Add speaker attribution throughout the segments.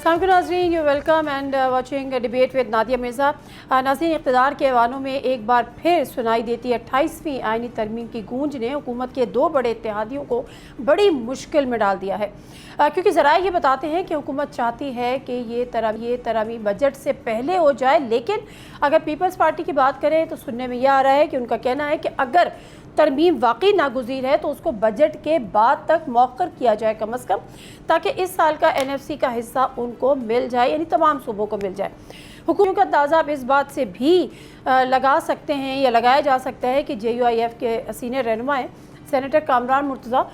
Speaker 1: नाज़रीन, you welcome and watching debate with Nadia Mirza. नाज़रीन, इक़्तिदार के ऐवानों में एक बार फिर सुनाई देती 28वीं आइनी तरमीम की गूंज ने हुकूमत के दो बड़े इत्तेहादियों को बड़ी मुश्किल में डाल दिया है, क्योंकि ज़राए ये बताते हैं कि हुकूमत चाहती है कि ये तरमीम बजट से पहले हो जाए। लेकिन अगर पीपल्स पार्टी की बात करें तो सुनने में यह आ रहा है कि उनका कहना है कि अगर तरमीम वाकई नागुज़ीर है तो उसको बजट के बाद तक मौखर किया जाए कम से कम, ताकि इस साल का NFC का हिस्सा उनको मिल जाए, यानी तमाम सूबों को मिल जाए। हुकूमत का अंदाज़ा आप इस बात से भी लगा सकते हैं या लगाया जा सकता है कि JUIF के सीनियर रहनुमा हैं सेनेटर कामरान मुर्तज़ा,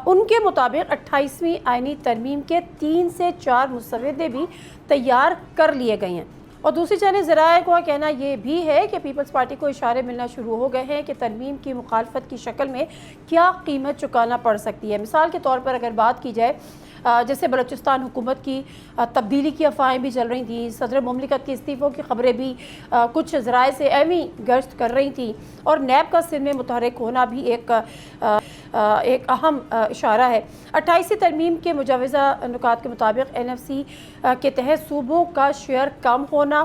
Speaker 1: उनके मुताबिक 28वीं आइनी तरमीम के 3 से 4 मुसव्वदे भी तैयार कर लिए गए हैं। और दूसरी जानिब ज़राए का कहना यह भी है कि पीपल्स पार्टी को इशारे मिलना शुरू हो गए हैं कि तरमीम की मुखालफत की शक्ल में क्या कीमत चुकाना पड़ सकती है। मिसाल के तौर पर अगर बात की जाए, जैसे बलूचिस्तान हुकूमत की तब्दीली की अफवाहें भी चल रही थी, सदर मुमलिकत के इस्तीफ़ों की खबरें भी कुछ ज़राए से एमी गर्द कर रही थी, और नैब का सिंध में मुतहरिक होना भी एक अहम इशारा है। 28वीं तरमीम के मुजावज़ा नुकात के मुताबिक NFC के तहत सूबों का शेयर कम होना,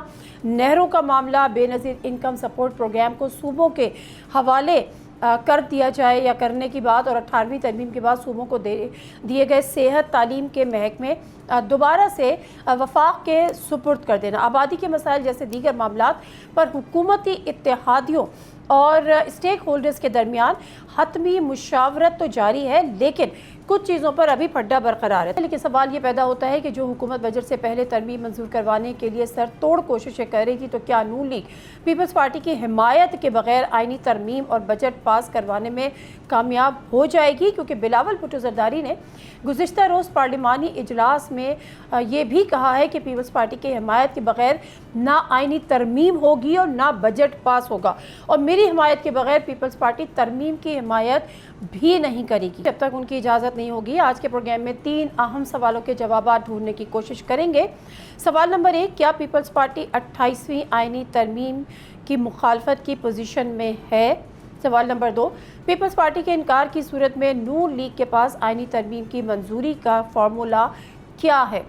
Speaker 1: नहरों का मामला, बेनज़ीर इनकम सपोर्ट प्रोग्राम को सूबों के हवाले कर दिया जाए या करने की बात, और 18वीं तरमीम के बाद सूबों को दिए गए सेहत तालीम के महकमे दोबारा से वफाक के सुपुर्द कर देना, आबादी के मसाइल जैसे दीगर मामलात पर हुकूमती इत्तेहादियों और स्टेक होल्डर्स के दरमियान हतमी मुशावरत तो जारी है, लेकिन कुछ चीज़ों पर अभी फड्डा बरकरार है। लेकिन सवाल ये पैदा होता है कि जो हुकूमत बजट से पहले तरमीम मंजूर करवाने के लिए सर तोड़ कोशिशें कर रही थी, तो क्या नून लीग पीपल्स पार्टी की हिमायत के बगैर आइनी तरमीम और बजट पास करवाने में कामयाब हो जाएगी? क्योंकि बिलावल भुट्टो ज़रदारी ने गुज़िश्ता रोज़ पार्लिमानी इजलास में ये भी कहा है कि पीपल्स पार्टी की हिमायत के बगैर ना आइनी तरमीम होगी और ना बजट पास होगा, और मेरी हिमायत के बगैर पीपल्स पार्टी तरमीम की हिमायत भी नहीं करेगी जब तक उनकी इजाज़त नहीं होगी। आज के प्रोग्राम में 3 अहम सवालों के जवाब ढूंढने की कोशिश करेंगे। सवाल नंबर 1, क्या पीपल्स पार्टी 28वीं आइनी तरमीम की मुखालफत की पोजीशन में है? सवाल नंबर 2, पीपल्स पार्टी के इनकार की सूरत में नून लीग के पास आइनी तरमीम की मंजूरी का फार्मूला क्या है?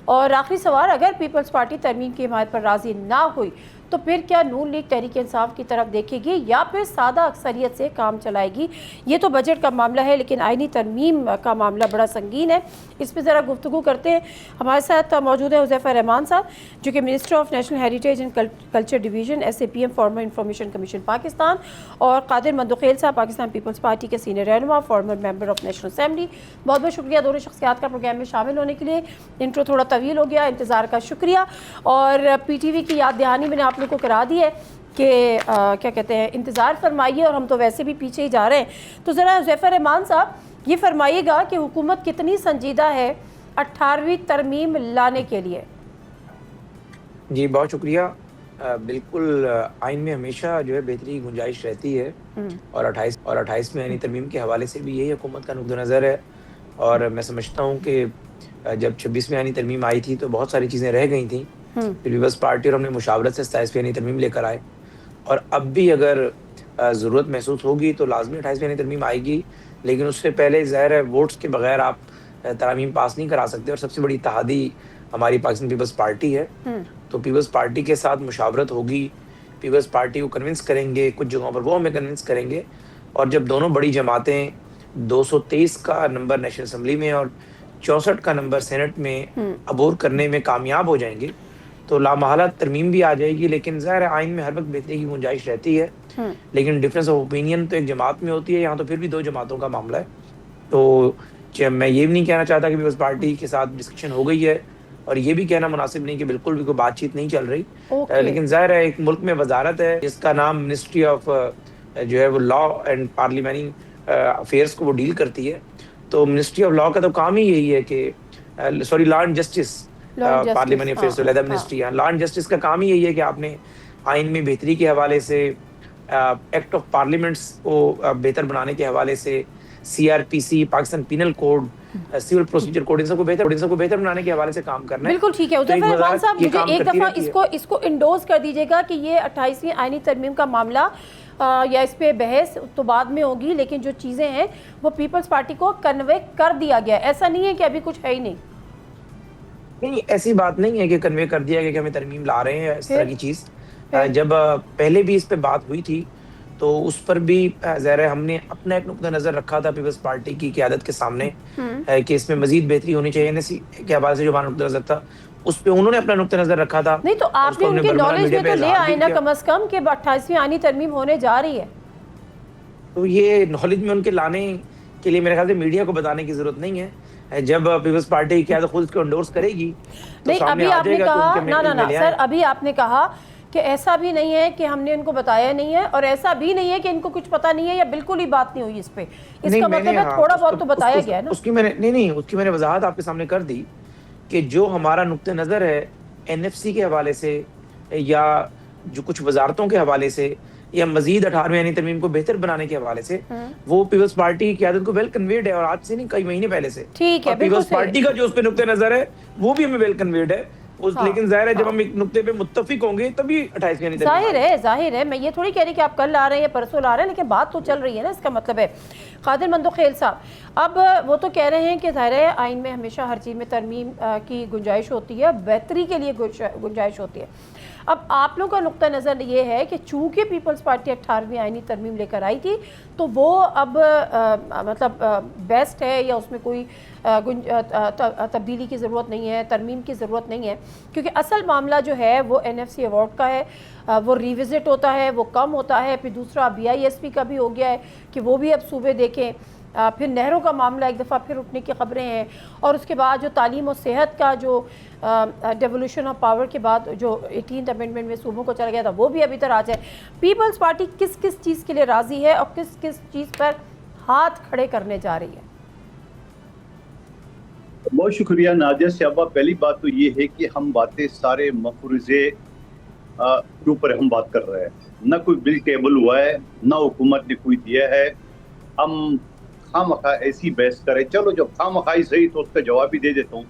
Speaker 1: और आखिरी सवाल, अगर पीपल्स पार्टी तरमीम की हिमायत पर राज़ी ना हुई तो फिर क्या नून लीग तहरीक इंसाफ की तरफ देखेगी या फिर सादा अक्सरियत से काम चलाएगी? ये तो बजट का मामला है, लेकिन आइनी तरमीम का मामला बड़ा संगीन है। इस पर ज़रा गुफ्तगू करते हैं। हमारे साथ मौजूद है हुज़ैफ़ा रहमान साहब, जो कि minister of national heritage and culture division SAPM farmer information commission Pakistan, और कादिर मंदुखेल साहब, पाकिस्तान पीपल्स पार्टी के सीनियर रहनुमा, farmer member of national assembly. बहुत बहुत शुक्रिया दोनों शख्सियात का प्रोग्राम में शामिल होने के लिए। इंट्रो थोड़ा तवील हो गया, इंतज़ार का शुक्रिया। और PTV की याद दहानी मैंने आप लोग को करा दी है कि क्या कहते हैं, इंतज़ार फरमाइए, और हम तो वैसे भी पीछे ही जा रहे हैं। तो ज़रा हुज़ैफ़ा रहमान साहब ये फरमाइएगा कि हुकूमत कितनी संजीदा है 18वीं तरमीम लाने के लिए?
Speaker 2: जी बहुत शुक्रिया। बिल्कुल, आइन में हमेशा जो है बेहतरी की गुंजाइश रहती है, और 28वीं आइनी तरमीम के हवाले से भी यही हुकूमत का नुक्ता नज़र है। और मैं समझता हूँ कि जब 26वीं आइनी तरमीम आई थी तो बहुत सारी चीज़ें रह गई थी, पीपल्स पार्टी और हमने मुशावरत से 27वीं आइनी तरमीम लेकर आए, और अब भी अगर ज़रूरत महसूस होगी तो लाजमी 28वीं आइनी तरमीम आएगी। लेकिन उससे पहले ज़ाहिर है वोट्स के बगैर आप तरमीम पास नहीं करा सकते, और सबसे बड़ी इत्तेहादी हमारी पाकिस्तान पीपल्स पार्टी है। तो पीपल्स पार्टी के साथ मुशावरत होगी, पीपल्स पार्टी को कन्विंस करेंगे, कुछ जगहों पर वो हमें कन्विंस करेंगे, और जब दोनों बड़ी जमातें 223 का नंबर नेशनल असम्बली में और 64 का नंबर सेनेट में अबूर करने में कामयाब हो जाएंगे तो लामहला तरमीम भी आ जाएगी। लेकिन ज़ाहिर है आइन में हर वक्त बेहतरी की गुंजाइश रहती है, लेकिन डिफरेंस ऑफ ओपिनियन तो एक जमात में होती है, यहाँ तो फिर भी 2 जमातों का मामला है। तो मैं ये भी नहीं कहना चाहता कि पीपल्स पार्टी के साथ डिस्कशन हो गई है, और ये भी कहना मुनासिब नहीं कि बिल्कुल भी कोई बातचीत नहीं चल रही। लेकिन ज़ाहिर है एक मुल्क में वजारत है जिसका नाम मिनिस्ट्री ऑफ जो है वो लॉ एंड पार्लियामेंट्री अफेयर्स को वो डील करती है। तो मिनिस्ट्री ऑफ लॉ का तो काम ही यही है कि sorry law and justice parliamentary affairs ministry, law and justice का काम ही यही है कि आपने आइन में बेहतरी के हवाले से, एक्ट ऑफ पार्लियामेंट्स को बेहतर बनाने के हवाले से, CRPC, Pakistan penal code, civil procedure code, इन सबको बेहतर बनाने के हवाले से काम करना है।
Speaker 1: बिल्कुल ठीक है। हुज़ैफ़ा रहमान साहब, मुझे एक दफ़ा इसको इंडोर्स कर दीजिएगा कि ये 28वीं आइनी तरमीम का मामला या इस पे बहस तो बाद में होगी, लेकिन जो चीज़ें हैं वो पीपल्स पार्टी को कन्वे कर दिया गया, ऐसा नहीं है कि अभी कुछ है ही नहीं।
Speaker 2: नहीं, ऐसी बात नहीं है कि कन्वे कर दिया गया कि हमें तरमीम ला रहे हैं, इस तरह की चीज़।
Speaker 1: फिर
Speaker 2: जब पहले भी इस पे बात हुई थी, तो उस पर भी ज़ाहिर है हमने अपना एक नुक्ता नज़र रखा था पीपल्स पार्टी की क़यादत के सामने,
Speaker 1: हम्म
Speaker 2: कि इसमें मज़ीद बेहतरी होनी चाहिए। एनएससी के हवाले से जो हमारा नुक्ता नज़र था, उस पे उन्होंने अपना नुक्ता नज़र रखा था
Speaker 1: नहीं तो
Speaker 2: और
Speaker 1: आपने
Speaker 2: उसको हमने
Speaker 1: उनकी
Speaker 2: बरमला
Speaker 1: नॉलेज
Speaker 2: मीडिया
Speaker 1: में
Speaker 2: पे
Speaker 1: तो ले
Speaker 2: इज़हार
Speaker 1: आए
Speaker 2: भी
Speaker 1: ना
Speaker 2: किया।
Speaker 1: कम से कम कि 28वीं आनी तरमीम होने जा रही है।
Speaker 2: तो ये नॉलेज में उनके लाने के लिए मेरे ख्याल से मीडिया को बताने की ज़रूरत नहीं है। जब पीपल्स पार्टी की क़यादत खुद इसको एंडोर्स करेगी, तो
Speaker 1: नहीं
Speaker 2: सामने
Speaker 1: अभी
Speaker 2: आ
Speaker 1: आपने
Speaker 2: जाएगा कि
Speaker 1: कहा
Speaker 2: उनके
Speaker 1: ना ना
Speaker 2: इल्म में
Speaker 1: ना
Speaker 2: ले
Speaker 1: सर,
Speaker 2: आएँ।
Speaker 1: अभी आपने कहा कि ऐसा भी नहीं है कि हमने उनको बताया नहीं है और ऐसा भी नहीं है कि इनको कुछ पता नहीं है या बिल्कुल ही बात नहीं हुई इस पे।
Speaker 2: नहीं,
Speaker 1: इसका
Speaker 2: मैंने
Speaker 1: मतलब है
Speaker 2: हाँ,
Speaker 1: थोड़ा
Speaker 2: उसको
Speaker 1: बहुत तो बताया
Speaker 2: उसको
Speaker 1: गया है ना।
Speaker 2: उसकी मैंने नहीं, उसकी मैंने वज़ाहत आपके सामने कर दी कि जो हमारा नुक्ते नज़र है एनएफसी के हवाले से या जो कुछ वज़ारतों के हवाले से या मज़ीद 18वीं यानी तरमीम को बेहतर बनाने के हवाले से,
Speaker 1: हम्म
Speaker 2: वो पीपल्स पार्टी की क़यादत को वेल कन्वेड है और आज से नहीं कई महीने पहले से।
Speaker 1: ठीक है,
Speaker 2: और
Speaker 1: बिल्कुल
Speaker 2: पीपल्स
Speaker 1: सही है।
Speaker 2: पार्टी का जो उस पे नुक्ते नज़र है, वो भी हमें वेल कन्वेड है। उस
Speaker 1: हाँ
Speaker 2: लेकिन ज़ाहिर है जब
Speaker 1: हाँ
Speaker 2: हम एक नुक्ते पे मुत्तफ़िक होंगे तभी 28वीं यानी तरमीम आएगी।
Speaker 1: जाहिर है, मैं ये थोड़ी कह रही कि आप कल ला रहे हैं परसों ला रहे हैं, लेकिन बात तो चल रही है ना, इसका मतलब है। कादिर मंदोखेल साहब, अब वो तो कह रहे हैं कि ज़ाहिर है आइन में हमेशा हर चीज़ में तरमीम की गुंजाइश होती है, बेहतरी के लिए गुंजाइश होती है। अब आप लोगों का नुक्ता नज़र ये है कि चूँकि पीपल्स पार्टी 18वीं आइनी तरमीम लेकर आई थी, तो वो अब मतलब बेस्ट है या उसमें कोई तब्दीली की ज़रूरत नहीं है, तरमीम की ज़रूरत नहीं है, क्योंकि असल मामला जो है वो एनएफसी अवार्ड का है, वो रिविज़िट होता है, वो कम होता है। फिर दूसरा बीआईएसपी का भी हो गया है कि वो भी अब सूबे देखें। फिर नहरों का मामला एक दफ़ा फिर उठने की ख़बरें हैं, और उसके बाद जो तालीम और सेहत का जो डेवोल्यूशन ऑफ पावर के बाद जो 18th अमेंडमेंट में सूबों को चला गया था, वो भी अभी तक राज है। पीपल्स पार्टी किस किस चीज़ के लिए राज़ी है और किस किस चीज़ पर हाथ खड़े करने जा रही है?
Speaker 3: बहुत शुक्रिया नादिया साहबा। पहली बात तो ये है कि हम बातें सारे मफरूज़े के ऊपर हम बात कर रहे हैं, ना कोई बिल टेबल हुआ है, ना हुकूमत ने कोई दिया है। हम खामखा ऐसी बहस करें, चलो जब खामखाई सही तो उसका जवाब भी दे देता हूँ।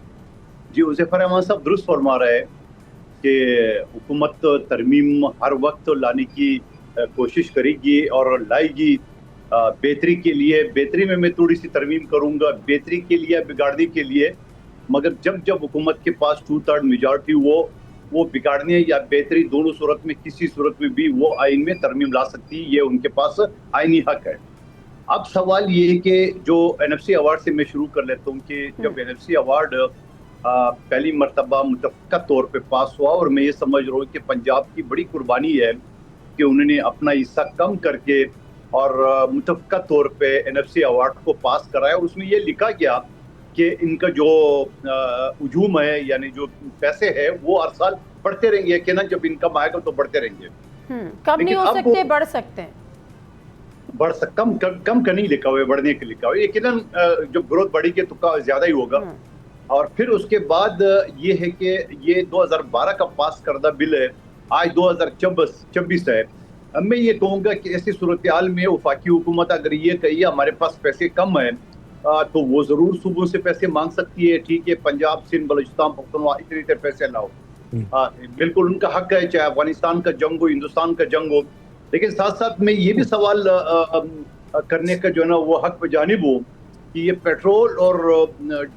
Speaker 3: जी हुज़ैफ़र रहमान साहब दुरुस्त फरमा रहे हैं कि हुकूमत तरमीम हर वक्त लाने की कोशिश करेगी और लाएगी बेहतरी के लिए। बेहतरी में मैं थोड़ी सी तरमीम करूँगा, बेहतरी के लिए बिगाड़ने के लिए। मगर जब जब हुकूमत के पास 2/3 मेजॉरिटी वो बिगाड़ने या बेहतरी दोनों सूरत में किसी सूरत में भी वो आइन में तरमीम ला सकती है, ये उनके पास आइनी हक है। अब सवाल ये है कि जो एनएफसी अवार्ड से मैं शुरू कर लेता हूँ कि जब एनएफसी अवार्ड पहली मरतबा मुतफ़्क़ा तौर पे पास हुआ, और मैं ये समझ रहा हूँ कि पंजाब की बड़ी कुर्बानी है कि उन्होंने अपना हिस्सा कम करके और मुतफ़्क़ा तौर पे एनएफसी अवार्ड को पास कराया। उसमें ये लिखा गया कि इनका जो हुजूम है यानी जो पैसे है वो हर साल बढ़ते रहेंगे, यकीनन जब इनकम आएगा तो बढ़ते रहेंगे।
Speaker 1: कम नहीं हो सकते, बढ़ सकते हैं।
Speaker 3: कम का नहीं लिखा हुआ है, बढ़ने के लिखा हुआ है। यकीनन जब ग्रोथ बढ़ेगी तो ज्यादा ही होगा। और फिर उसके बाद ये है कि ये 2012 का पास करदा बिल है, आज 2024 है। मैं ये कहूँगा कि ऐसी सूरत हाल में वफाकी हुकूमत अगर ये कही हमारे पास पैसे कम है तो वो ज़रूर सूबों से पैसे मांग सकती है। ठीक है, पंजाब, सिंध, बलूचिस्तान, पख्तूनख्वा इतने पैसे लाओ, बिल्कुल उनका हक है, चाहे अफगानिस्तान का जंग हो, हिंदुस्तान का जंग हो। लेकिन साथ साथ में ये भी सवाल करने का जो है ना वो हक बजानिब हो कि ये पेट्रोल और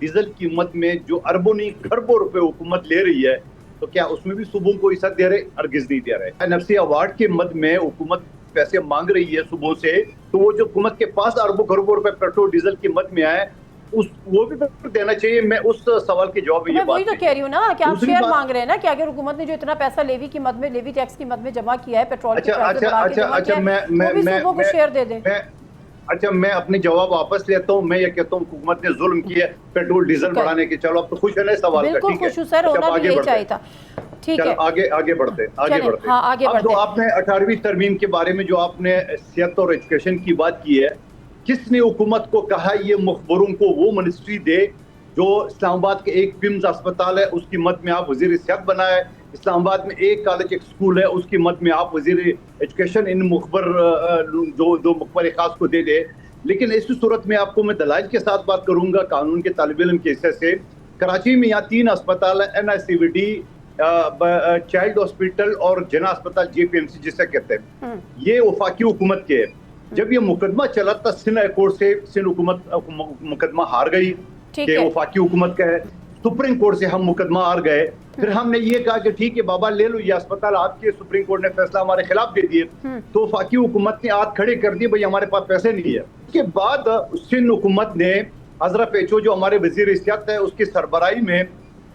Speaker 3: डीजल की कीमत में जो अरबों नहीं खरबों रुपए हुकूमत ले रही है, तो क्या उसमें भी सूबों को हिस्सा दे रहे? अर्गिज नहीं दे रहे। एनएफसी अवार्ड के मद में हुकूमत पैसे मांग रही है सूबों से, तो वो जो हुकूमत के पास अरबों खरबों रुपए पेट्रोल डीजल की मद में आए वो भी देना चाहिए। मैं उस सवाल के जवाब में ये
Speaker 1: वही तो कह रही हूँ ना कि आप शेयर मांग रहे हैं ना कि अगर हुकूमत ने जो इतना पैसा लेवी की मद में, लेवी टैक्स की मद में जमा किया है, पेट्रोल के प्राइस बढ़ा के जमा किया है, वो भी सूबों को शेयर दे दें।
Speaker 3: अच्छा, मैं अपने जवाब वापस लेता हूँ। मैं ये कहता हूँ हुकूमत ने जुल्म किया है पेट्रोल डीजल बढ़ाने के। चलो अब तो खुश है ना सवाल का?
Speaker 1: बिल्कुल खुश हूँ सर, होना भी यही चाहिए था। ठीक है,
Speaker 3: आगे बढ़ते।
Speaker 1: हाँ, आगे बढ़ते।
Speaker 3: तो आपने 18वीं तरमीम के बारे में जो आपने सेहत और एजुकेशन की बात की है, किसने हुकूमत को कहा ये मुखबरों को वो मिनिस्ट्री दे जो इस्लामाबाद के एक पिम्स अस्पताल है उसकी मद में आप वजीर सेहत बनाए, इस्लामाबाद में एक कॉलेज एक स्कूल है उसकी मद में आप वजीर एजुकेशन इन मुखबर जो मुखबर खास को दे दे। लेकिन इसी सूरत में आपको मैं दलाइल के साथ बात करूंगा कानून के तालिब इल्म के हिस्से से। कराची में यहाँ 3 अस्पताल है, NICVD, चाइल्ड हॉस्पिटल और जना अस्पताल JPMC जिसे कहते हैं, ये वफाकी हुकूमत के है। जब ये मुकदमा चला था सिंध हाई कोर्ट से, सिंध हुकूमत मुकदमा हार गई कि वफाकी हुकूमत का है। सुप्रीम कोर्ट से हम मुकदमा हार गए। फिर हमने ये कहा कि ठीक है बाबा ले लो ये अस्पताल आपके, सुप्रीम कोर्ट ने फैसला हमारे खिलाफ दे दिए, तो वफाकी हुकूमत ने हाथ खड़े कर दिए, भाई हमारे पास पैसे नहीं है। उसके बाद सिंध हुकूमत ने अजरफ एचओ जो हमारे वजीर सियासत है उसकी सरबराही में,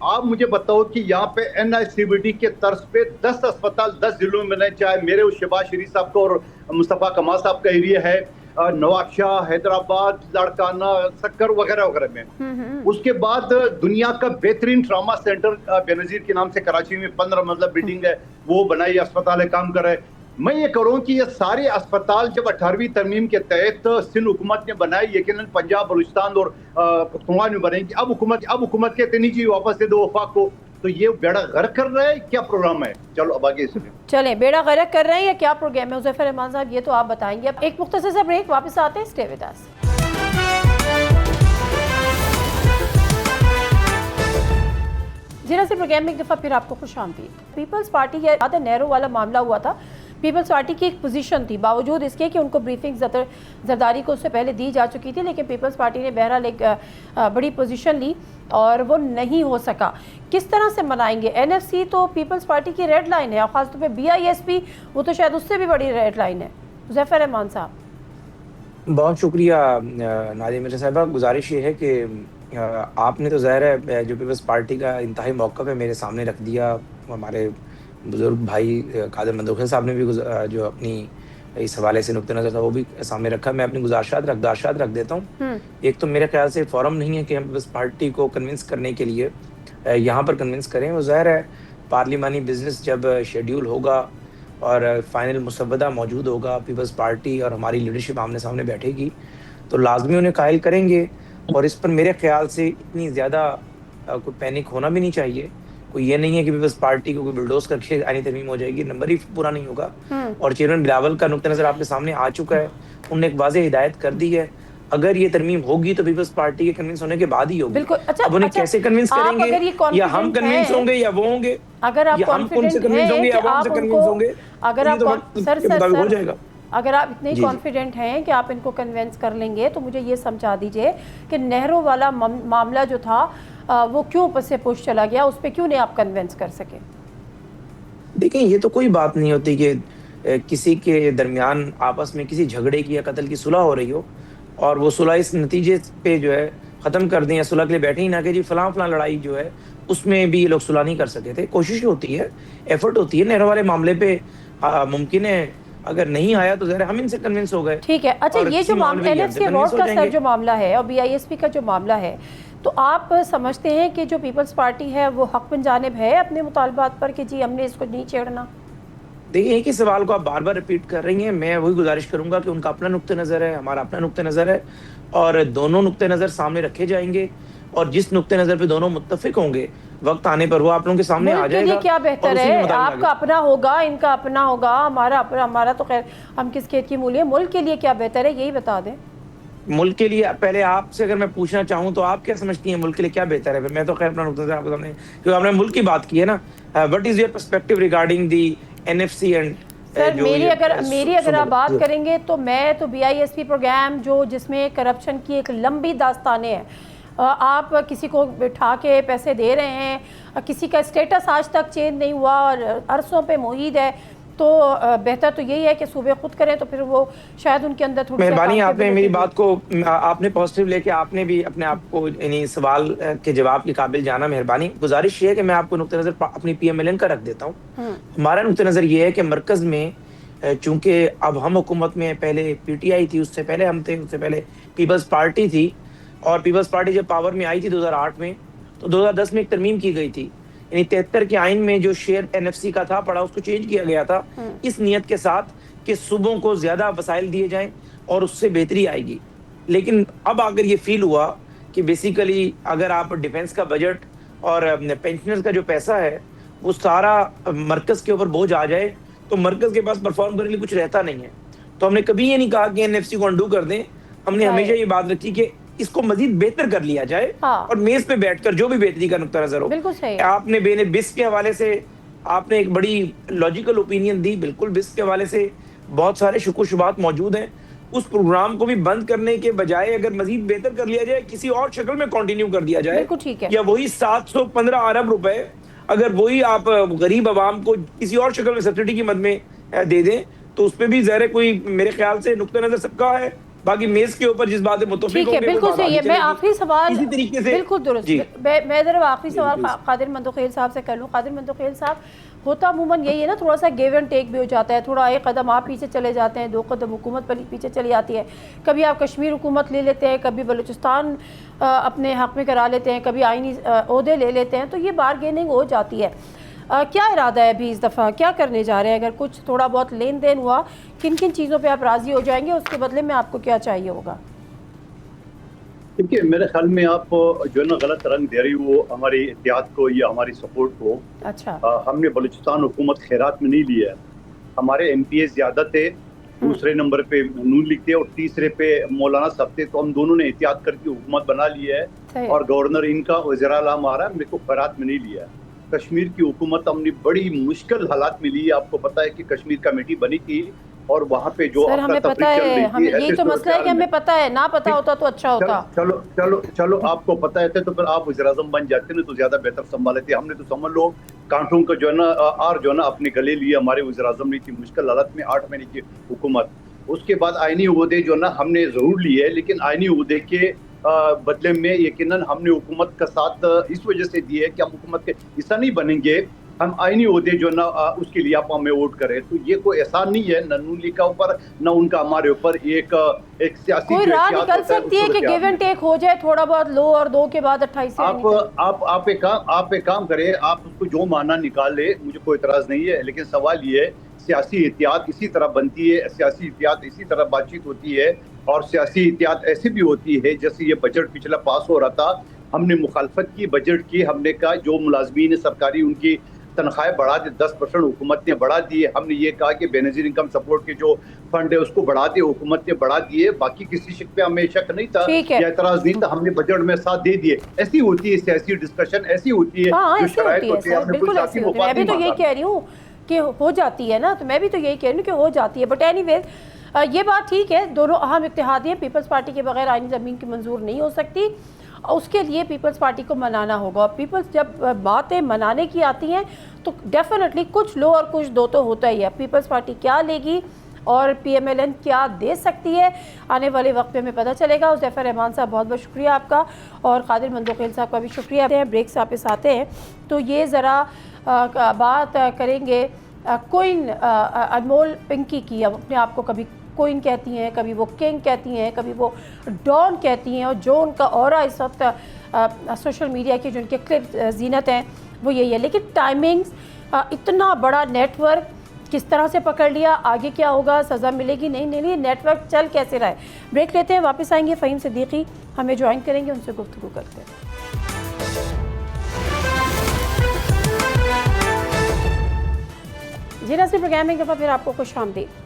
Speaker 3: आप मुझे बताओ कि यहाँ पे NICVD के तर्ज पे 10 अस्पताल 10 जिलों में बने, चाहे मेरे उस शहबाज शरीफ साहब का और मुस्तफ़ा कमाल साहब का एरिया है, नवाबशाह, हैदराबाद, लाड़काना, सक्कर वगैरह वगैरह में। उसके बाद दुनिया का बेहतरीन ट्रामा सेंटर बेनजीर के नाम से कराची में 15 मंजिला बिल्डिंग है, वो बनाई, अस्पताल है, काम कर रहे। मैं ये करूँ कि ये सारे अस्पताल जब 18वीं तरमीम के तहत सिंध हुकूमत ने बनाई, यकीनन पंजाब, बलूचिस्तान और पख्तूनख्वा में बनेगी। अब हुकूमत कहते नहीं चाहिए वापस दे दो वफाक को, तो ये बेड़ा गर्क कर रहा है, क्या प्रोग्राम है? चलो अब आगे सुनिए।
Speaker 1: चलें, बेड़ा गर्क कर रहे हैं या क्या प्रोग्राम है हुज़ैफर रहमान साहब, ये तो आप बताएंगे। अब एक मुख्तसर सा ब्रेक, वापस आते हैं, स्टे विद अस। जी नाज़रीन, प्रोग्राम में एक दफ़ा फिर आपको खुशामदीद। पीपल्स पार्टी के आधा नेहरू वाला मामला हुआ था। पीपल्स पार्टी की एक पोजीशन थी, बावजूद इसके कि उनको ब्रीफिंग जरदारी को उससे पहले दी जा चुकी थी, लेकिन पीपल्स पार्टी ने बहरहाल एक बड़ी पोजीशन ली और वो नहीं हो सका। किस तरह से मनाएंगे? NFC तो पीपल्स पार्टी की रेड लाइन है, और ख़ासतौर पे BISP वो तो शायद उससे भी बड़ी रेड लाइन है। हुज़ैफर रहमान साहब।
Speaker 2: बहुत शुक्रिया नादिया मिर्ज़ा साहिबा। गुजारिश ये है कि आपने तो ज़ाहिर है जो पीपल्स पार्टी का इंतहाई मौक़िफ़ है मेरे सामने रख दिया। हमारे बुज़ुर्ग भाई कादिर मंदोखिया साहब ने भी जो अपनी इस हवाले से नुक्ते नज़र था वो भी सामने रखा। मैं अपनी गुज़ारिशात रख देता हूँ। एक तो मेरे ख़्याल से फ़ोरम नहीं है कि हम पीपल्स पार्टी को कन्विंस करने के लिए यहाँ पर कन्विंस करें। वो ज़ाहिर है पार्लिमानी बिज़नेस जब शेड्यूल होगा और फाइनल मुसव्वदा मौजूद होगा, पीपल्स पार्टी और हमारी लीडरशिप आमने सामने बैठेगी, तो लाजमी उन्हें कायल करेंगे। और इस पर मेरे ख्याल से इतनी ज़्यादा कोई पैनिक होना भी नहीं चाहिए। कोई ये नहीं है कि पीपल्स पार्टी को कोई बुलडोज करके आनी तरमीम हो जाएगी, नंबर ही पूरा नहीं होगा। और चेयरमैन बिलावल का नुक्ता नज़र आपके सामने आ चुका है, उन्होंने एक वाज़ेह हिदायत कर दी है, अगर ये तरमीम होगी तो पीपल्स पार्टी के कन्विंस होने के बाद ही होगी।
Speaker 1: बिल्कुल। अच्छा,
Speaker 2: अब उन्हें कैसे कन्विंस करेंगे, या हम कन्विंस होंगे या वो होंगे,
Speaker 1: अगर आप कॉन्फिडेंट अगर आप इतने कॉन्फिडेंट हैं कि आप इनको कन्विंस कर लेंगे, तो मुझे ये समझा दीजिए कि नेहरू वाला मामला जो था वो क्यों ऊपर से पुश चला गया, उस पर क्यों नहीं आप कन्विंस कर सके?
Speaker 2: देखिए, ये तो कोई बात नहीं होती कि किसी के दरमियान आपस में किसी झगड़े की या कत्ल की सुलह हो रही हो और वो सुलह इस नतीजे पे जो है ख़त्म कर दें, या सुलह के लिए बैठे ही ना कि जी फलां लड़ाई जो है उसमें भी ये लोग सुलह नहीं कर सके थे। कोशिश होती है, एफर्ट होती है। नेहरू वाले मामले पे मुमकिन है अगर नहीं आया तो ज़रा हम इनसे कन्विंस हो गए।
Speaker 1: ठीक है। अच्छा, ये जो मामला NFC रोड का सर जो मामला है और BISP का जो मामला है, तो आप समझते हैं कि जो पीपल्स पार्टी है वो हक बन जानिब है अपने मुतालबात पर कि जी हमने इसको नहीं छेड़ना?
Speaker 2: देखिए, एक ही सवाल को आप बार बार रिपीट कर रही हैं। मैं वही गुजारिश करूंगा कि उनका अपना नुक्ते नज़र है, हमारा अपना नुक्ते नज़र है, और दोनों नुक्ते नज़र सामने रखे जाएंगे, और जिस नुक्ते नज़र पे दोनों मुत्तफिक होंगे वक्त आने पर वो आप लोगों के सामने आ जाएगा।
Speaker 1: क्या बेहतर है? आपका अपना होगा, इनका अपना होगा, हमारा तो खैर हम किस खेत की मूली है। मुल्क के लिए क्या बेहतर है, यही बता दें।
Speaker 2: मुल्क के लिए पहले आपसे अगर मैं पूछना चाहूँ तो आप क्या समझती हैं मुल्क के लिए क्या बेहतर है? फिर मैं तो खैर अपना नुक्ता नज़र आपके सामने, क्योंकि आपने मुल्क की बात की है ना। What is your perspective regarding the NFC and
Speaker 1: sir, मेरी अगर आप बात करेंगे तो मैं तो BISP प्रोग्राम जिसमें करप्शन की एक लंबी दास्तानें हैं, आप किसी को बिठा के पैसे दे रहे हैं, किसी का स्टेटस आज तक चेंज नहीं हुआ और अरसों पे मुहीद है, तो बेहतर तो यही है कि सूबे खुद करें, तो फिर वो शायद उनके अंदर थोड़ी
Speaker 2: मेहरबानी। आपने मेरी बात को आपने पॉजिटिव लेके आपने भी अपने आप को यानी सवाल के जवाब के काबिल जाना। मेहरबानी। गुजारिश ये है कि मैं आपको नुक्ता नज़र अपनी PMLN का रख देता हूँ। हमारा नुक्ता नज़र ये है कि मरकज़ में चूँकि अब हम हुकूमत में, पहले PTI थी, उससे पहले हम थे, उससे पहले पीपल्स पार्टी थी, और पीपल्स पार्टी जब पावर में आई थी 2008 में, तो 2010 में एक तरमीम की गई थी, यानी 73 के आइन में जो शेयर NFC का था पड़ा, उसको चेंज किया गया था इस नियत के साथ कि सूबों को ज्यादा वसाइल दिए जाएं और उससे बेहतरी आएगी। लेकिन अब अगर ये फील हुआ कि बेसिकली अगर आप डिफेंस का बजट और पेंशनर्स का जो पैसा है वो सारा मरकज के ऊपर बोझ आ जाए, तो मरकज के पास परफॉर्म करने के लिए कुछ रहता नहीं है। तो हमने कभी ये नहीं कहा कि NFC को अंडू कर दें, हमने हमेशा ये बात रखी कि इसको मजीद बेहतर कर लिया जाए। और मेज पे बैठकर जो भी बेहतरी का नुक्ता नजर हो।
Speaker 1: बिल्कुल सही।
Speaker 2: आपने BIS के हवाले से आपने एक बड़ी लॉजिकल ओपिनियन दी। बिल्कुल BIS के हवाले से बहुत सारे शुकुशुबात मौजूद हैं, उस प्रोग्राम को भी बंद करने के बजाय अगर मजीद बेहतर कर लिया जाए, किसी और शक्ल में कंटिन्यू कर दिया जाए,
Speaker 1: बिल्कुल ठीक है।
Speaker 2: या वही 715 अरब रुपए अगर वही आप गरीब आवाम को किसी और शक्ल में सब्सिडी की मद में दे दें, तो उस पर भी ज़ाहिर कोई मेरे ख्याल से नुक्ता नजर सबका है। बाकी मेज के ऊपर जिस बात है मुत्तफिक होंगे,
Speaker 1: बिल्कुल सही है। मैं आखिरी सवाल
Speaker 2: इसी तरीके से
Speaker 1: बिल्कुल दुरुस्त, मैं ज़रा आखिरी सवाल कादिर मंदोखेल साहब से कर लूँ। कादिर मंदोखेल साहब, होता अमूमन यही है ना, थोड़ा सा गिव एंड टेक भी हो जाता है, थोड़ा एक कदम आप पीछे चले जाते हैं, 2 कदम हुकूमत पर पीछे चली जाती है। कभी आप कश्मीर हुकूमत ले लेते हैं, कभी बलूचिस्तान अपने हक में करा लेते हैं, कभी आइनी ओहदे ले लेते हैं, तो ये बारगेनिंग हो जाती है। क्या इरादा है अभी इस दफ़ा, क्या करने जा रहे हैं? अगर कुछ थोड़ा बहुत लेन देन हुआ, किन किन चीज़ों पे आप राज़ी हो जाएंगे, उसके बदले में आपको क्या चाहिए होगा?
Speaker 3: देखिए, मेरे ख्याल में आप जो है ना गलत रंग दे रही हो हमारी एहतियात को या हमारी सपोर्ट को।
Speaker 1: अच्छा,
Speaker 3: हमने बलूचिस्तान हुकूमत खैरात में नहीं लिया है। हमारे MPA ज़्यादा थे, दूसरे नंबर पे नून लीग थे और तीसरे पे मौलाना साहब थे, तो हम दोनों ने एहतियात करके हुकूमत बना ली है और गवर्नर इनका वज़ीर आला हमारा, मेरे को खैरात में नहीं लिया है। कश्मीर की हुकूमत हमने बड़ी मुश्किल हालात में ली है। आपको पता है कि कश्मीर कमेटी बनी थी और वहाँ पे जो
Speaker 1: सर हमें पता है, हम यही तो मसला है कि हमें पता है, ना पता होता तो अच्छा होता।
Speaker 3: चलो चलो चलो, आपको पता है तो फिर आप वज़ीर आज़म बन जाते ना, तो ज्यादा बेहतर संभाले थे। हमने तो समझ लो कांटों का जो है ना आर जो है ना अपने गले लिए। हमारे वज़ीर आज़म ने थी मुश्किल हालत में 8 महीने की हुकूमत। उसके बाद आईनी उहदे जो है ना हमने जरूर लिए, लेकिन आईनी उहदे के बदले में यकीनन हमने हुकूमत का साथ इस वजह से दिए है कि हम हुकूमत के हिस्सा नहीं बनेंगे, हम आईनी ओहदे जो ना उसके लिए आप हमें वोट करें। तो ये कोई एहसान नहीं है न नून लीग का ऊपर न उनका हमारे ऊपर। एक सियासी
Speaker 1: कोई राह निकल सकती है कि गिव एंड टेक हो जाए, थोड़ा बहुत लो और 2 के बाद 28
Speaker 3: आप एक काम करें, आप उसको जो माना निकाल ले, मुझे कोई इतराज नहीं है। लेकिन सवाल ये है, सियासी एहतियात इसी तरह बनती है, सियासी एहतियात इसी तरह बातचीत होती है और सियासी एहतियात ऐसी भी होती है। जैसे ये बजट पिछला पास हो रहा था, हमने मुखालफत की बजट की, हमने कहा जो मुलाजमीन सरकारी उनकी तनख्वाहें बढ़ा दी, 10% हुकूमत ने बढ़ा दिए। हमने ये कहा कि बेनजीर इनकम सपोर्ट के जो फंड है उसको बढ़ा दिए, हुकूमत ने बढ़ा दिए। बाकी किसी शिक पे हमें शक नहीं था या एतराज नहीं था, हमने बजट में साथ दे दिए। ऐसी होती है सियासी डिस्कशन, ऐसी होती है जो शराइत होती है।
Speaker 1: मैं भी तो यही कह रही हूँ कि हो जाती है ना, तो मैं भी तो यही कह रही हूँ कि हो जाती है। बट एनीवेज ये बात ठीक है, दोनों अहम इत्तेहादी हैं। पीपल्स पार्टी के बगैर आईनी ज़मीन की मंजूर नहीं हो सकती, उसके लिए पीपल्स पार्टी को मनाना होगा। पीपल्स जब बातें मनाने की आती हैं तो डेफिनेटली कुछ लो और कुछ दो तो होता ही है। पीपल्स पार्टी क्या लेगी और PMLN क्या दे सकती है, आने वाले वक्त में हमें पता चलेगा। ज़फ़र रहमान साहब बहुत बहुत शुक्रिया आपका, और कादिर मंदोखेल साहब का भी शुक्रिया। ब्रेक से वापस आते हैं तो ये ज़रा बात करेंगे कोइन अनमोल पिंकी की। अपने आप को कभी कोइन कहती हैं, कभी वो किंग कहती हैं, कभी वो डॉन कहती हैं, और जो उनका ऑरा इस वक्त सोशल मीडिया की जो उनके क्लिप जीनत हैं वो यही है। लेकिन टाइमिंग्स, इतना बड़ा नेटवर्क किस तरह से पकड़ लिया, आगे क्या होगा, सज़ा मिलेगी नहीं नहीं, नेटवर्क चल कैसे रहा है। ब्रेक लेते हैं, वापस आएंगे। फ़हीम सिद्दीकी हमें ज्वाइन करेंगे, उनसे गुफ्तगू करते हैं। जी नाज़रीन, प्रोग्राम में एक दफ़ा फिर आपको खुशामदीद।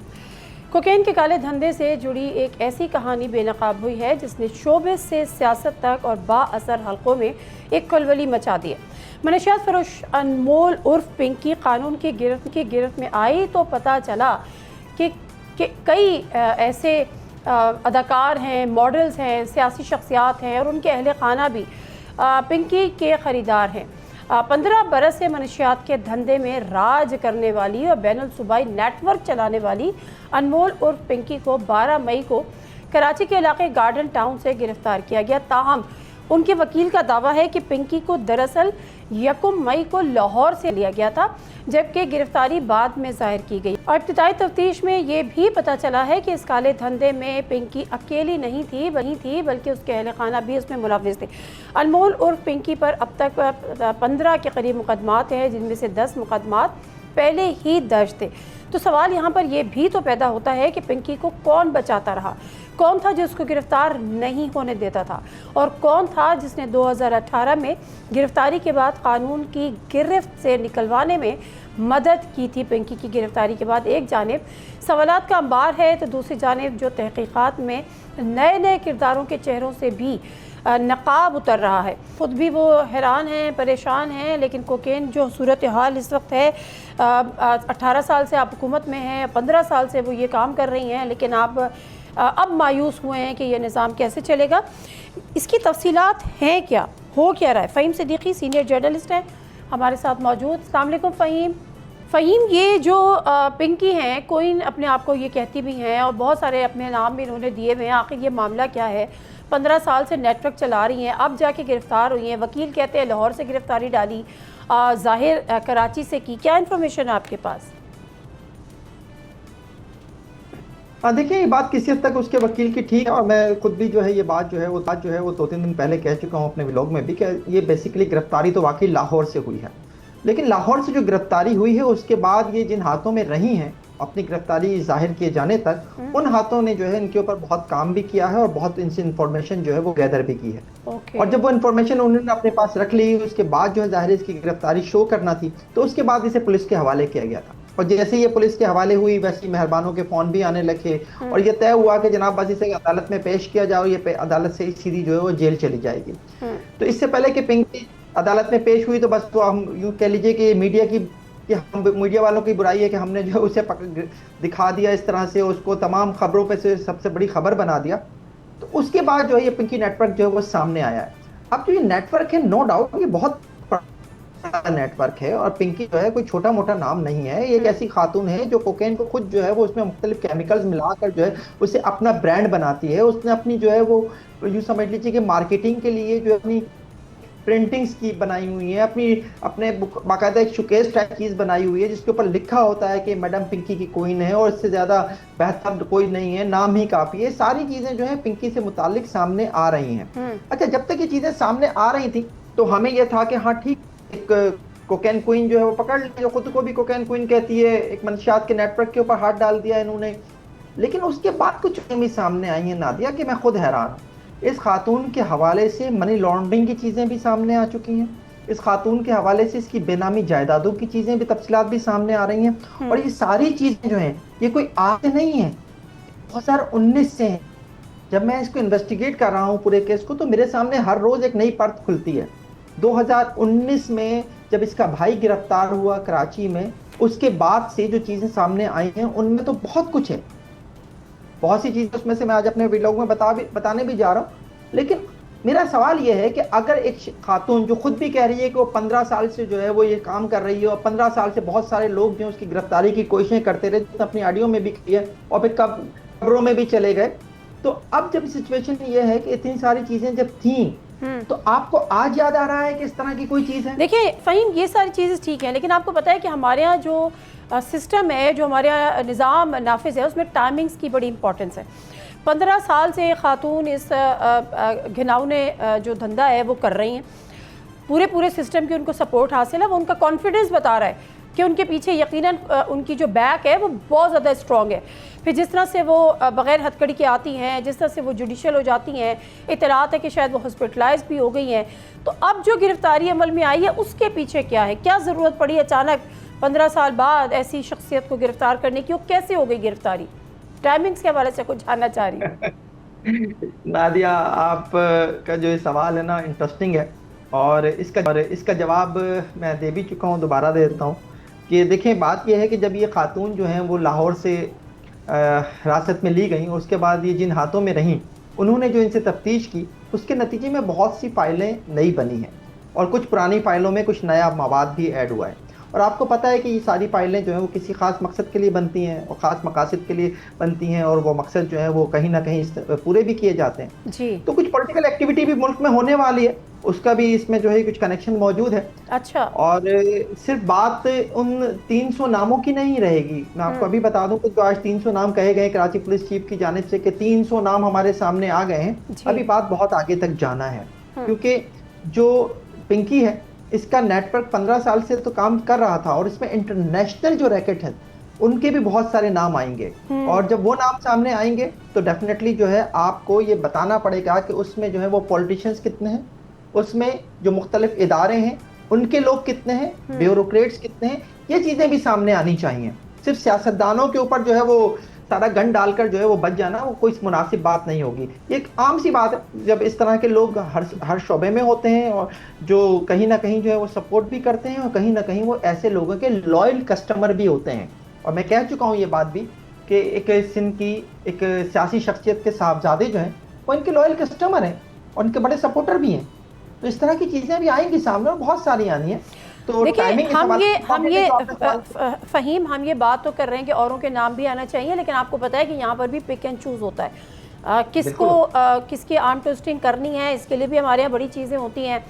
Speaker 1: कोकेन के काले धंधे से जुड़ी एक ऐसी कहानी बेनकाब हुई है जिसने शोबिस से सियासत तक और बाअसर हलकों में एक खलबली मचा दी है। मनशियात फरोश अनमोल उर्फ पिंकी कानून की गिरफ्त में आई तो पता चला कि कई ऐसे अदाकार हैं, मॉडल्स हैं, सियासी शख्सियात हैं और उनके अहले खाना भी पिंकी के ख़रीदार हैं। 15 बरस से मनशियात के धंधे में राज करने वाली और बैनुल सूबाई नेटवर्क चलाने वाली अनमोल उर्फ पिंकी को 12 मई को कराची के इलाके गार्डन टाउन से गिरफ्तार किया गया। ताहम उनके वकील का दावा है कि पिंकी को दरअसल 1 मई को लाहौर से लिया गया था, जबकि गिरफ्तारी बाद में जाहिर की गई। और इब्तिदाई तफ्तीश में ये भी पता चला है कि इस काले धंधे में पिंकी अकेली नहीं थी बल्कि उसके अहले खाना भी उसमें मुलव्विस थे। अनमोल उर्फ पिंकी पर अब तक 15 के करीब मुकदमात हैं, जिनमें से 10 मुकदमात पहले ही दर्ज थे। तो सवाल यहाँ पर यह भी तो पैदा होता है कि पिंकी को कौन बचाता रहा, कौन था जो उसको गिरफ्तार नहीं होने देता था, और कौन था जिसने 2018 में गिरफ्तारी के बाद कानून की गिरफ्त से निकलवाने में मदद की थी। पिंकी की गिरफ्तारी के बाद एक जानिब सवालात का अंबार है तो दूसरी जानिब जो तहकीकात में नए किरदारों के चेहरों से भी नकाब उतर रहा है। खुद भी वो हैरान हैं, परेशान हैं। लेकिन कोकेन जो सूरत हाल इस वक्त है, 18 साल से आप हुकूमत में हैं, 15 साल से वो ये काम कर रही हैं, लेकिन आप अब मायूस हुए हैं कि ये निज़ाम कैसे चलेगा। इसकी तफसीलात हैं क्या, हो क्या रहा है। फ़हीम सिद्दीकी सीनियर जर्नलिस्ट हैं हमारे साथ मौजूद। अस्सलाम वालेकुम फ़हीम। फ़हीम, ये जो पिंकी हैं, कोइन अपने आप को ये कहती भी हैं और बहुत सारे अपने नाम भी इन्होंने दिए हुए हैं, आखिर ये मामला क्या है? 15 साल से नेटवर्क चला रही हैं, अब जाके गिरफ़्तार हुई हैं। वकील कहते हैं लाहौर से गिरफ़्तारी डाली, ज़ाहिर कराची से की। क्या इन्फॉर्मेशन है आपके पास?
Speaker 4: देखिए, ये बात किसी हद तक उसके वकील की ठीक है, और मैं खुद भी जो है ये बात जो है वो 2-3 दिन पहले कह चुका हूँ अपने व्लॉग में भी कि ये बेसिकली गिरफ्तारी तो वाकई लाहौर से हुई है, लेकिन लाहौर से जो गिरफ्तारी हुई है उसके बाद ये जिन हाथों में रही हैं अपनी गिरफ्तारी जाहिर किए जाने तक, उन हाथों ने जो है इनके ऊपर बहुत काम भी किया है और बहुत इनसे इंफॉर्मेशन जो है वो गैदर भी की है। और जब वो इन्फॉर्मेशन उन्होंने अपने पास रख ली, उसके बाद जो है जाहिर इसकी गिरफ्तारी शो करना थी, तो उसके बाद इसे पुलिस के हवाले किया गया था। और जैसे ये पुलिस के हवाले हुई वैसे ही मेहरबानों के फोन भी आने लगे और ये तय हुआ कि जनाब बस इसे अदालत में पेश किया जाओ, ये अदालत से सीधी जो है वो जेल चली जाएगी। तो इससे पहले कि पिंकी अदालत में पेश हुई तो बस तो हम यूँ कह लीजिए कि मीडिया वालों की बुराई है कि हमने जो है उसे दिखा दिया इस तरह से, उसको तमाम खबरों पे से सबसे बड़ी खबर बना दिया। तो उसके बाद जो है ये पिंकी नेटवर्क जो है वो सामने आया है। अब जो ये नेटवर्क है, नो डाउट ये बहुत नेटवर्क है और पिंकी जो है कोई छोटा मोटा नाम नहीं है। ये एक ऐसी खातून है जो कोकेन को खुद जो है वो उसमें मुख्तलिफ केमिकल्स मिलाकर जो है उसे अपना ब्रांड बनाती है। उसने अपनी जो है वो यूँ समझ लीजिए कि मार्केटिंग के लिए जो अपनी प्रिंटिंग्स की बनाई हुई है, अपने बाकायदा एक शोकेस टाइप चीज़ बनाई हुई है जिसके ऊपर लिखा होता है कि मैडम पिंकी की कोइन है और इससे ज़्यादा बेहतर कोई नहीं है, नाम ही काफ़ी है। सारी चीज़ें जो है पिंकी से मुतालिक सामने आ रही हैं। अच्छा, जब तक ये चीज़ें सामने आ रही थी तो हमें यह था कि हाँ ठीक, एक कोकेन क्वीन जो है वो पकड़ ली, जो खुद को भी कोकेन क्वीन कहती है, एक मंशियात के नेटवर्क के ऊपर हाथ डाल दिया इन्होंने। लेकिन उसके बाद कुछ भी सामने आई हैं नादिया कि मैं खुद हैरान हूँ। इस खातून के हवाले से मनी लॉन्ड्रिंग की चीज़ें भी सामने आ चुकी हैं। इस खातून के हवाले से इसकी बेनामी जायदादों की चीज़ें भी, तफसीलात भी सामने आ रही हैं। और ये सारी चीज़ें जो हैं ये कोई आज से नहीं है, 2019 से हैं। जब मैं इसको इन्वेस्टिगेट कर रहा हूँ पूरे केस को, तो मेरे सामने हर रोज़ एक नई परत खुलती है। 2019 में जब इसका भाई गिरफ्तार हुआ कराची में, उसके बाद से जो चीज़ें सामने आई हैं उनमें तो बहुत कुछ है, बहुत सी चीज़ें उसमें से मैं आज अपने व्लॉग में बताने भी जा रहा हूँ। लेकिन मेरा सवाल ये है कि अगर एक खातून जो खुद भी कह रही है कि वो 15 साल से जो है वो ये काम कर रही है और 15 साल से बहुत सारे लोग जो उसकी गिरफ्तारी की कोशिशें करते रहे, तो अपनी ऑडियो में भी की है और फिर खबरों में भी चले गए, तो अब जब सिचुएशन ये है कि इतनी सारी चीज़ें जब थी तो आपको आज याद आ रहा है कि इस तरह की कोई चीज़ है? देखिए
Speaker 1: फ़हीम, ये सारी चीज़ें ठीक हैं, लेकिन आपको पता है कि हमारे यहाँ जो सिस्टम है, जो हमारे यहाँ निज़ाम नाफिज है, उसमें टाइमिंग्स की बड़ी इंपॉर्टेंस है। 15 साल से खातून इस घिनौने जो धंधा है वो कर रही हैं, पूरे सिस्टम की उनको सपोर्ट हासिल है। वो उनका कॉन्फिडेंस बता रहा है कि उनके पीछे यकीनन उनकी जो बैक है वो बहुत ज़्यादा स्ट्रॉन्ग है। फिर जिस तरह से वो बग़ैर हथकड़ी के आती हैं, जिस तरह से वो जुडिशल हो जाती हैं, इतलात है कि शायद वो हॉस्पिटलाइज भी हो गई हैं, तो अब जो गिरफ्तारी अमल में आई है उसके पीछे क्या है? क्या ज़रूरत पड़ी अचानक 15 साल बाद ऐसी शख्सियत को गिरफ्तार करने की? वो कैसे हो गई गिरफ्तारी? टाइमिंग्स के हवाले से कुछ जानना चाह रही हूँ।
Speaker 4: नादिया, आप का जो सवाल है ना इंटरेस्टिंग है और इसका जवाब मैं दे भी चुका हूँ, दोबारा दे देता हूँ कि देखें, बात यह है कि जब ये खातून जो हैं वो लाहौर से हिरासत में ली गई, उसके बाद ये जिन हाथों में रहीं, उन्होंने जो इनसे तफ्तीश की, उसके नतीजे में बहुत सी फ़ाइलें नई बनी हैं और कुछ पुरानी फ़ाइलों में कुछ नया मवाद भी ऐड हुआ है। और आपको पता है कि ये सारी फ़ाइलें जो हैं वो किसी ख़ास मकसद के लिए बनती हैं और ख़ास मकासद के लिए बनती हैं और वो मकसद जो है वो कहीं ना कहीं पूरे भी किए जाते हैं जी। तो कुछ पॉलिटिकल एक्टिविटी भी मुल्क में होने वाली है, उसका भी इसमें जो है कुछ कनेक्शन मौजूद है।
Speaker 1: अच्छा।
Speaker 4: और सिर्फ बात उन 300 नामों की नहीं रहेगी। मैं आपको अभी बता दूं कि जो आज 300 नाम कहे गए कराची पुलिस चीफ की जानिब से कि 300 नाम हमारे सामने आ गए हैं, अभी बात बहुत आगे तक जाना है, क्योंकि जो पिंकी है इसका नेटवर्क 15 साल से तो काम कर रहा था और इसमें इंटरनेशनल जो रैकेट है उनके भी बहुत सारे नाम आएंगे और जब वो नाम सामने आएंगे तो डेफिनेटली जो है आपको ये बताना पड़ेगा कि उसमें जो है वो पॉलिटिशियंस कितने हैं, उसमें जो मुख्तलिफ इदारे हैं उनके लोग कितने हैं, ब्यूरोक्रेट्स कितने हैं, ये चीज़ें भी सामने आनी चाहिए। सिर्फ सियासतदानों के ऊपर जो है वो सारा गन डालकर जो है वो बच जाना, वो कोई मुनासिब बात नहीं होगी। ये एक आम सी बात है जब इस तरह के लोग हर शोबे में होते हैं और जो कहीं ना कहीं जो है वो सपोर्ट भी करते हैं और कहीं ना कहीं वो ऐसे लोगों के लॉयल कस्टमर भी होते हैं। और मैं कह चुका हूँ ये बात भी कि एक सिंध की एक सियासी शख्सियत के साहबजादे जो हैं वो इनके लॉयल कस्टमर हैं और इनके बड़े सपोर्टर भी हैं। तो इस तरह की चीज़ें भी आएंगी सामने और बहुत सारी आनी है। तो
Speaker 1: देखिए फ़हीम हम ये बात तो कर रहे हैं कि औरों के नाम भी आना चाहिए, लेकिन आपको पता है कि यहाँ पर भी पिक एंड चूज़ होता है। किसकी आर्म ट्विस्टिंग करनी है, इसके लिए भी हमारे यहाँ बड़ी चीज़ें होती हैं।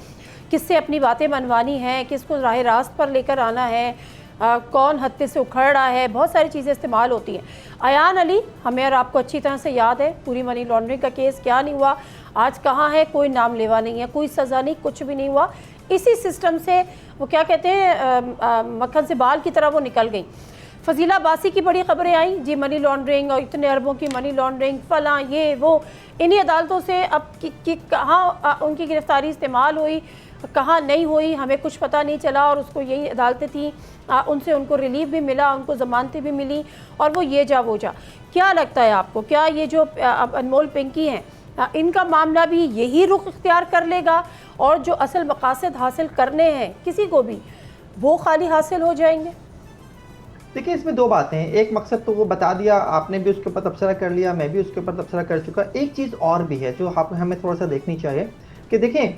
Speaker 1: किससे अपनी बातें मनवानी है, किसको राह रास्त पर लेकर आना है, कौन हत्थे से उखड़ रहा है, बहुत सारी चीज़ें इस्तेमाल होती हैं। अयान अली, हमें और आपको अच्छी तरह से याद है पूरी मनी लॉन्ड्रिंग का केस क्या नहीं हुआ, आज कहाँ है, कोई नाम लेवा नहीं है, कोई सज़ा नहीं, कुछ भी नहीं हुआ। इसी सिस्टम से वो क्या कहते हैं मक्खन से बाल की तरह वो निकल गई। फजीला बासी की बड़ी खबरें आई जी, मनी लॉन्ड्रिंग और इतने अरबों की मनी लॉन्ड्रिंग, फलां ये वो, इन्हीं अदालतों से अब कहाँ उनकी गिरफ्तारी इस्तेमाल हुई, कहाँ नहीं हुई, हमें कुछ पता नहीं चला। और उसको यही अदालतें थी, उनसे उनको रिलीफ भी मिला, उनको ज़मानतें भी मिली, और वो ये जा वो जा। क्या लगता है आपको, क्या ये जो अनमोल पिंकी हैं इनका मामला भी यही रुख इख्तियार कर लेगा और जो असल मकासद हासिल करने हैं किसी को भी वो खाली हासिल हो जाएंगे?
Speaker 4: देखिए इसमें दो बातें हैं। एक मकसद तो वो बता दिया, आपने भी उसके ऊपर तबसरा कर लिया, मैं भी उसके ऊपर तबसरा कर चुका। एक चीज़ और भी है जो हमें थोड़ा सा देखनी चाहिए कि देखें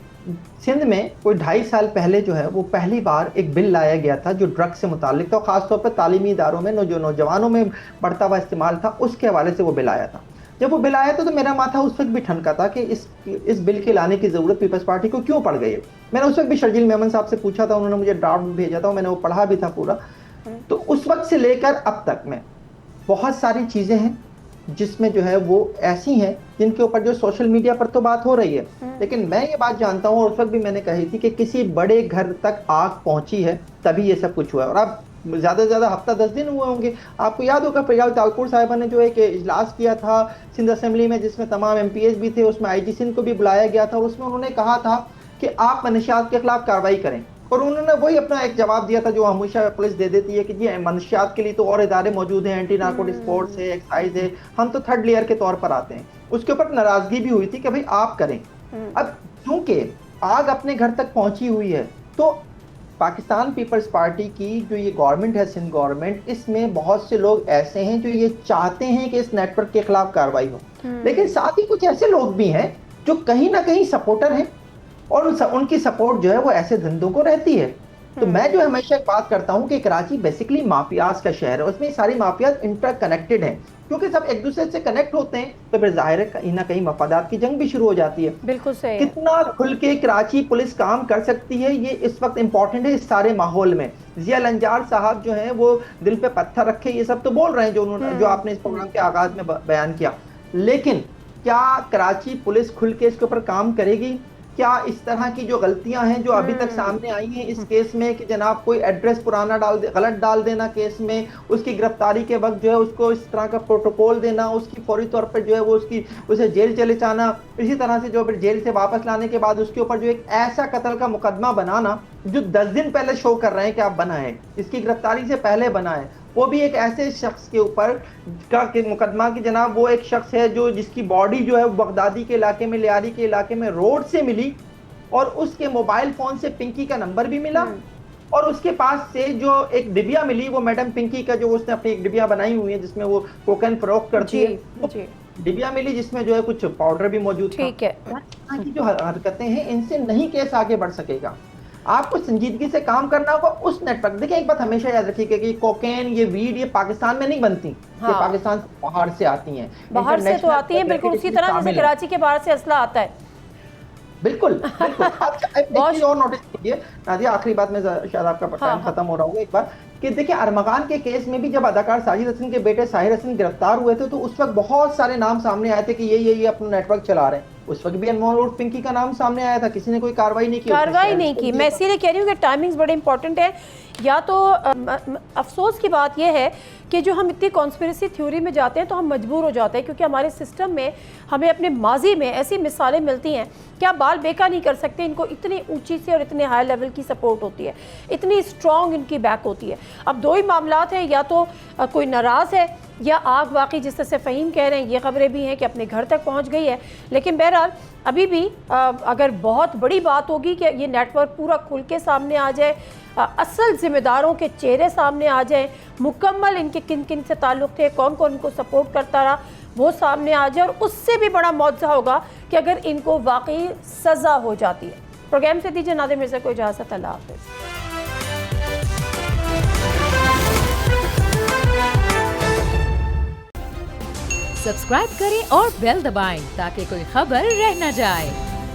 Speaker 4: सिंध में कोई 2.5 साल पहले जो है वो पहली बार एक बिल लाया गया था जो ड्रग्स से मुतालिक था, ख़ासतौर पर तालीमी इदारों में जो नौजवानों में बढ़ता हुआ इस्तेमाल था उसके हवाले से वो बिल आया था। जब वो बिल आया था तो मेरा माथा उस वक्त भी ठनका था कि इस बिल के लाने की ज़रूरत पीपल्स पार्टी को क्यों पड़ गई है। मैंने उस वक्त भी शर्जील मेमन साहब से पूछा था, उन्होंने मुझे ड्राफ्ट भेजा था, मैंने वो पढ़ा भी था पूरा। तो उस वक्त से लेकर अब तक में बहुत सारी चीज़ें हैं जिसमें जो है वो ऐसी हैं जिनके ऊपर जो सोशल मीडिया पर तो बात हो रही है, लेकिन मैं ये बात जानता हूँ और उस वक्त भी मैंने कही थी कि किसी बड़े घर तक आग पहुंची है तभी ये सब कुछ हुआ है। और अब ज़्यादा से ज़्यादा हफ्ता 10 दिन हुए होंगे। आपको याद होगा प्रज्ञा तालपुर साहिबा ने जो एक इजलास किया था सिंध असेंबली में जिसमें तमाम MPs भी थे, उसमें IG सिंध को भी बुलाया गया था और उसमें उन्होंने कहा था कि आप मनशियात के खिलाफ कार्रवाई करें। और उन्होंने वही अपना एक जवाब दिया था जो हमेशा पुलिस दे देती है कि जी मनशियात के लिए तो और इदारे मौजूद हैं, एंटी नार्कोटिक स्पोर्ट्स है, एक्साइज है, हम तो थर्ड लेयर के तौर पर आते हैं। उसके ऊपर नाराजगी भी हुई थी कि भाई आप करें। अब चूंकि आग अपने घर तक पहुंची हुई है तो पाकिस्तान पीपल्स पार्टी की जो ये गवर्नमेंट है, सिंध गवर्नमेंट, इसमें बहुत से लोग ऐसे हैं जो ये चाहते हैं कि इस नेटवर्क के खिलाफ कार्रवाई हो, लेकिन साथ ही कुछ ऐसे लोग भी हैं जो कहीं ना कहीं सपोर्टर हैं और उनकी सपोर्ट जो है वो ऐसे धंधों को रहती है। तो मैं जो हमेशा एक बात करता हूं कि कराची बेसिकली माफियाज का शहर है, उसमें सारी माफियाज इंटरकनेक्टेड हैं, क्योंकि सब एक दूसरे से कनेक्ट होते हैं तो फिर जाहिर है कहीं ना कहीं मफादात की जंग भी शुरू हो जाती है।
Speaker 1: बिल्कुल सही।
Speaker 4: कितना खुल के कराची पुलिस काम कर सकती है ये इस वक्त इम्पोर्टेंट है इस सारे माहौल में। जिया लंजार साहब जो हैं वो दिल पे पत्थर रखे ये सब तो बोल रहे हैं जो आपने इस प्रोग्राम के आगाज में बयान किया, लेकिन क्या कराची पुलिस खुल के इसके ऊपर काम करेगी? क्या इस तरह की जो गलतियां हैं जो अभी तक सामने आई हैं इस केस में कि जनाब कोई एड्रेस पुराना गलत डाल देना केस में, उसकी गिरफ्तारी के वक्त जो है उसको इस तरह का प्रोटोकॉल देना, उसकी फौरी तौर पर जो है वो उसे जेल चले जाना, इसी तरह से जो फिर जेल से वापस लाने के बाद उसके ऊपर जो एक ऐसा कत्ल का मुकदमा बनाना जो 10 दिन पहले शो कर रहे हैं कि आप बना है, इसकी गिरफ्तारी से पहले बना है, वो भी एक ऐसे शख्स के ऊपर का मुकदमा कि जनाब वो एक शख्स है जो जिसकी बॉडी जो है बगदादी के इलाके में, लियारी के इलाके में रोड से मिली और उसके मोबाइल फोन से पिंकी का नंबर भी मिला और उसके पास से जो एक डिबिया मिली वो मैडम पिंकी का जो उसने अपनी एक डिबिया बनाई हुई है जिसमें वो कोकेन फरोख्त करती है, डिबिया मिली जिसमें जो है कुछ पाउडर भी मौजूद था।
Speaker 1: ठीक है,
Speaker 4: की जो हरकतें हैं इनसे नहीं केस आगे बढ़ सकेगा। आपको संजीदगी से काम करना होगा उस नेटवर्क। देखिए एक बात हमेशा याद रखिएगा कि कोकेन ये वीड ये पाकिस्तान में नहीं बनती, ये पाकिस्तान से बाहर से आती हैं,
Speaker 1: बाहर से तो आती हैं, बिल्कुल उसी तरह जैसे कराची के बाहर से असला आता है।
Speaker 4: बिल्कुल बिल्कुल। एक चीज और नोटिस कीजिए नादिया, आखिरी बात में शायद आपका टाइम खत्म हो रहा होगा एक बार, कि देखिए अरमगान के केस में भी जब अदाकार साजिद हसन के बेटे साहिर हसन गिरफ्तार हुए थे तो उस वक्त बहुत सारे नाम सामने आए थे कि ये अपना नेटवर्क चला रहे हैं। उस वक्त भी अनमोल उर्फ पिंकी का नाम सामने आया था, किसी ने कोई कार्रवाई नहीं की।
Speaker 1: मैं इसीलिए कह रही हूँ कि टाइमिंग्स बड़े इंपॉर्टेंट है। या तो अफसोस की बात यह है कि जो हम इतनी कॉन्स्पिरेसी थ्योरी में जाते हैं तो हम मजबूर हो जाते हैं, क्योंकि हमारे सिस्टम में हमें अपने माजी में ऐसी मिसालें मिलती हैं कि आप बाल बेका नहीं कर सकते। इनको इतनी ऊंची से और इतने हाई लेवल की सपोर्ट होती है, इतनी स्ट्रॉन्ग इनकी बैक होती है। अब दो ही मामलात हैं, या तो कोई नाराज़ है या आग वाकई जिस तरह से फ़हीम कह रहे हैं, ये ख़बरें भी हैं कि अपने घर तक पहुंच गई है। लेकिन बहरहाल अभी भी अगर बहुत बड़ी बात होगी कि ये नेटवर्क पूरा खुल के सामने आ जाए, असल ज़िम्मेदारों के चेहरे सामने आ जाए, मुकम्मल इनके किन किन से ताल्लुक़ थे, कौन कौन इनको सपोर्ट करता रहा, वो सामने आ जाए, और उससे भी बड़ा मौज़ा होगा कि अगर इनको वाकई सज़ा हो जाती है। प्रोग्राम से दीजिए नादिर मिर्ज़ा को इजाज़त। अल्लाह हाफ़िज़।
Speaker 5: सब्सक्राइब करें और बेल दबाएं ताकि कोई खबर रह न जाए।